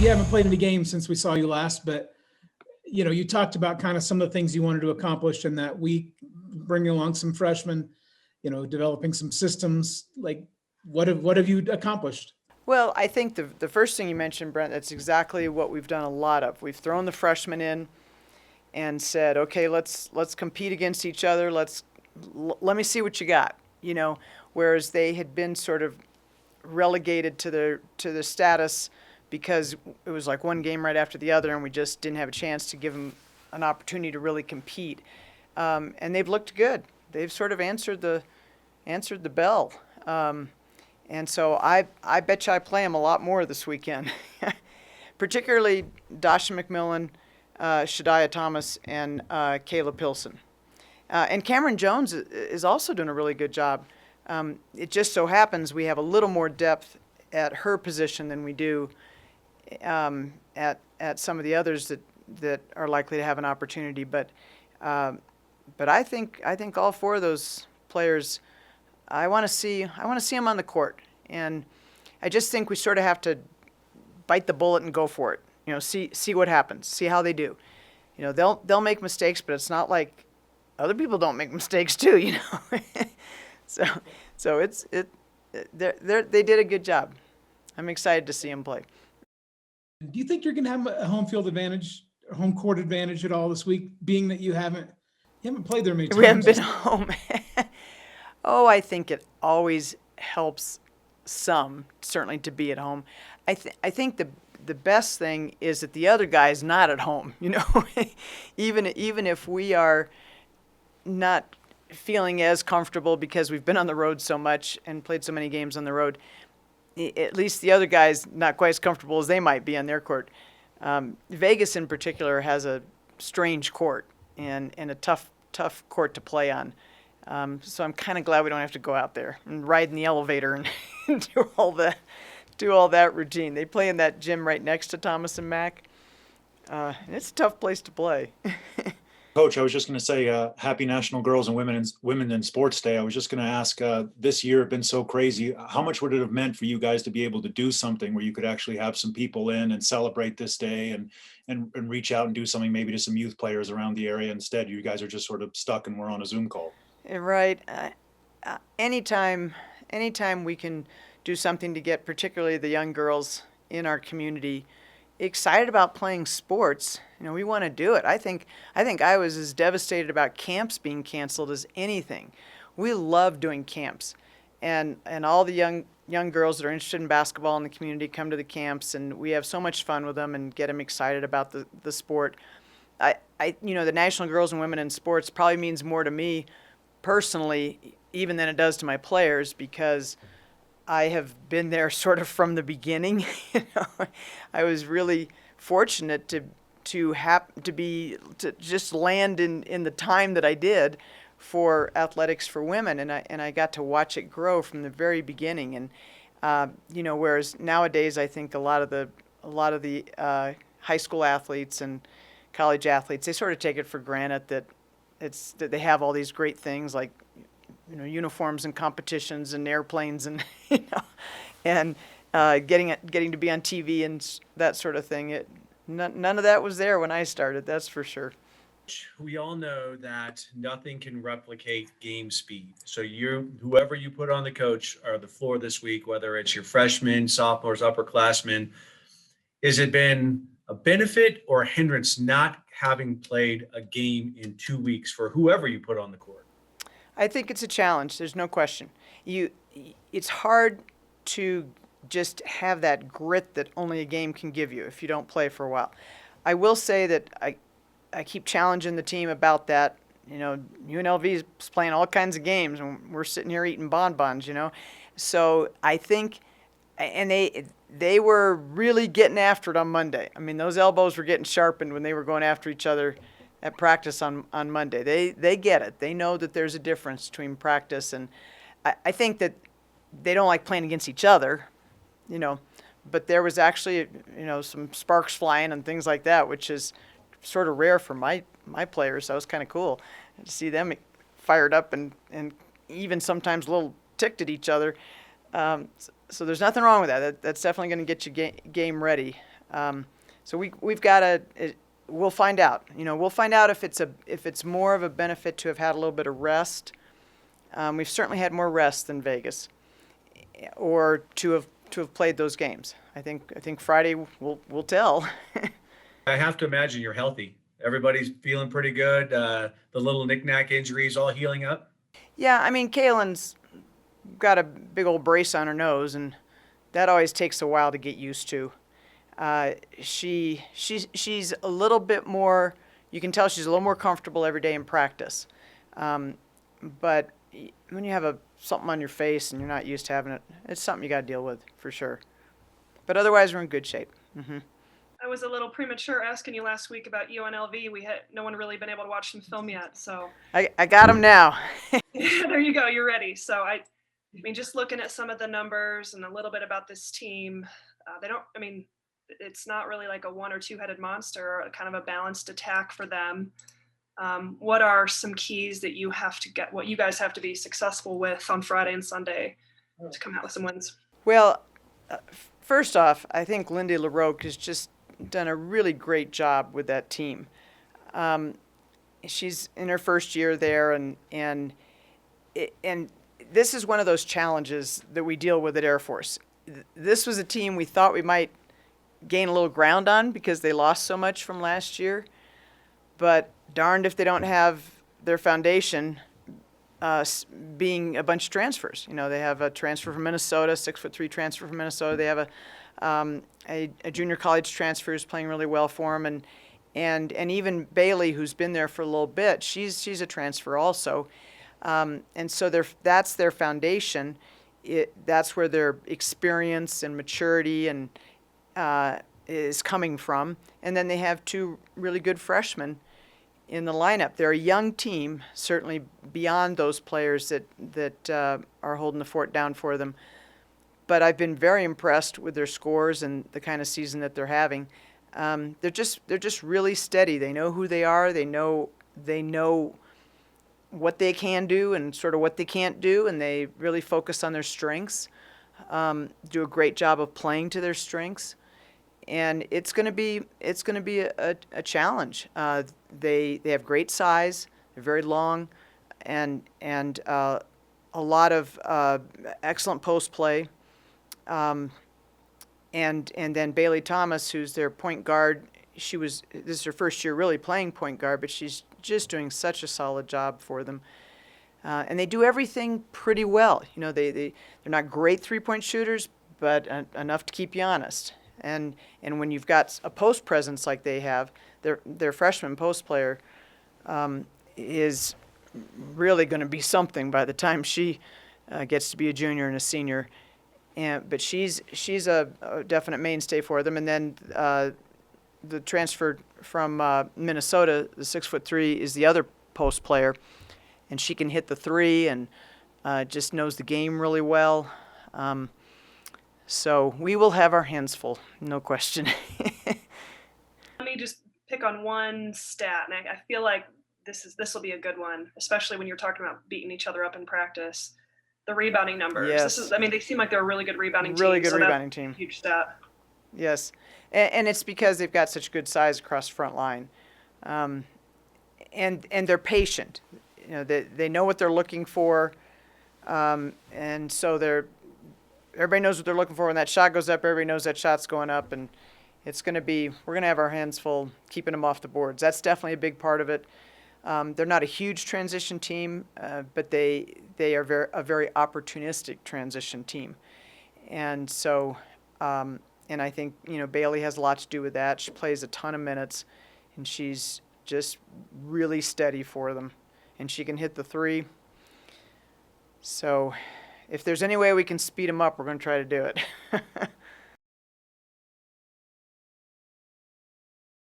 you haven't played any games since we saw you last, but you talked about kind of some of the things you wanted to accomplish in that week, bringing along some freshmen, developing some systems. Like, what have you accomplished? Well, I think the first thing you mentioned, Brent, that's exactly what we've done a lot of. We've thrown the freshmen in and said, okay, let's compete against each other. Let me see what you got. Whereas they had been sort of relegated to the status because it was like one game right after the other, and we just didn't have a chance to give them an opportunity to really compete. And they've looked good. They've sort of answered the bell. And so I bet you I play them a lot more this weekend, particularly Dasha McMillan, Shadiah Thomas, and Kayla Pilson. And Cameron Jones is also doing a really good job. It just so happens we have a little more depth at her position than we do at some of the others that are likely to have an opportunity. But I think all four of those players, I want to see them on the court, and I just think we sort of have to bite the bullet and go for it. See what happens, see how they do. They'll make mistakes, but it's not like other people don't make mistakes too. So they did a good job. I'm excited to see them play. Do you think you're going to have a home field advantage, or home court advantage at all this week, being that you haven't played there many times? We haven't been home. Oh, I think it always helps some, certainly, to be at home. I think the best thing is that the other guy's not at home. Even if we are not feeling as comfortable because we've been on the road so much and played so many games on the road, at least the other guy's not quite as comfortable as they might be on their court. Vegas in particular has a strange court and a tough court to play on. So I'm kind of glad we don't have to go out there and ride in the elevator and do all that routine. They play in that gym right next to Thomas and Mack. And it's a tough place to play. Coach, I was just going to say happy National Girls and Women in Sports Day. I was just going to ask, this year has been so crazy. How much would it have meant for you guys to be able to do something where you could actually have some people in and celebrate this day and reach out and do something maybe to some youth players around the area? Instead, you guys are just sort of stuck and we're on a Zoom call. Right. Anytime we can do something to get particularly the young girls in our community excited about playing sports, we want to do it. I think I was as devastated about camps being canceled as anything. We love doing camps, and all the young girls that are interested in basketball in the community come to the camps, and we have so much fun with them and get them excited about the sport. The National Girls and Women in Sports probably means more to me personally even than it does to my players, because I have been there sort of from the beginning. I was really fortunate to just land in the time that I did for athletics for women, and I got to watch it grow from the very beginning. And whereas nowadays I think a lot of the high school athletes and college athletes, they sort of take it for granted that they have all these great things like uniforms and competitions and airplanes and and getting to be on TV and that sort of thing. None of that was there when I started, that's for sure. We all know that nothing can replicate game speed. So whoever you put on the coach or the floor this week, whether it's your freshmen, sophomores, upperclassmen, has it been a benefit or a hindrance not having played a game in 2 weeks for whoever you put on the court? I think it's a challenge. There's no question. It's hard to just have that grit that only a game can give you if you don't play for a while. I will say that I keep challenging the team about that. UNLV is playing all kinds of games, and we're sitting here eating bonbons. So I think, and they were really getting after it on Monday. I mean, those elbows were getting sharpened when they were going after each other at practice on Monday. They get it. They know that there's a difference between practice, and I think that they don't like playing against each other, but there was actually, some sparks flying and things like that, which is sort of rare for my players. That was kind of cool to see them fired up and even sometimes a little ticked at each other. So there's nothing wrong with that. That's definitely going to get you game ready. So we've got to. We'll find out. We'll find out if it's more of a benefit to have had a little bit of rest. We've certainly had more rest than Vegas, or to have played those games. I think Friday will tell. I have to imagine you're healthy. Everybody's feeling pretty good. The little knick-knack injuries all healing up. Yeah, I mean, Kaylin's got a big old brace on her nose, and that always takes a while to get used to. She's a little bit more. You can tell she's a little more comfortable every day in practice. But when you have something on your face and you're not used to having it, it's something you got to deal with for sure. But otherwise, we're in good shape. Mm-hmm. I was a little premature asking you last week about UNLV. We had no one really been able to watch some film yet, so I got them now. there you go. You're ready. So I mean, just looking at some of the numbers and a little bit about this team, they don't. I mean, it's not really like a one or two-headed monster, or kind of a balanced attack for them. What are some keys that you have to get? What you guys have to be successful with on Friday and Sunday to come out with some wins? Well, first off, I think Lindy LaRoque has just done a really great job with that team. She's in her first year there, and this is one of those challenges that we deal with at Air Force. This was a team we thought we might gain a little ground on because they lost so much from last year, but darned if they don't have their foundation being a bunch of transfers. They have a transfer from Minnesota, 6'3" transfer from Minnesota. They have a junior college transfer who's playing really well for them, and even Bailey, who's been there for a little bit, she's a transfer also, and so that's their foundation. That's where their experience and maturity and is coming from, and then they have two really good freshmen in the lineup. They're a young team, certainly beyond those players that are holding the fort down for them. But I've been very impressed with their scores and the kind of season that they're having. They're just really steady. They know who they are. They know what they can do and sort of what they can't do, and they really focus on their strengths. Do a great job of playing to their strengths, and it's going to be a challenge. They have great size. They're very long, and a lot of excellent post play. And then Bailey Thomas, who's their point guard, this is her first year really playing point guard, but she's just doing such a solid job for them. And they do everything pretty well. They're not great three-point shooters, but enough to keep you honest. And when you've got a post presence like they have, their freshman post player is really going to be something by the time she gets to be a junior and a senior. But she's a definite mainstay for them. And then the transfer from Minnesota, the 6'3", is the other post player, and she can hit the three and just knows the game really well. So we will have our hands full, no question. Let me just pick on one stat, and I feel like this will be a good one, especially when you're talking about beating each other up in practice. The rebounding numbers. Yes. They seem like they're a really good rebounding team. Really good rebounding team. Huge stat. Yes, and it's because they've got such good size across the front line, and they're patient. They know what they're looking for, and so everybody knows what they're looking for. When that shot goes up, everybody knows that shot's going up, and we're going to have our hands full keeping them off the boards. That's definitely a big part of it. They're not a huge transition team, but they are a very opportunistic transition team. And so, and I think, Bailey has a lot to do with that. She plays a ton of minutes, and she's just really steady for them. And she can hit the three. So if there's any way we can speed them up, we're going to try to do it.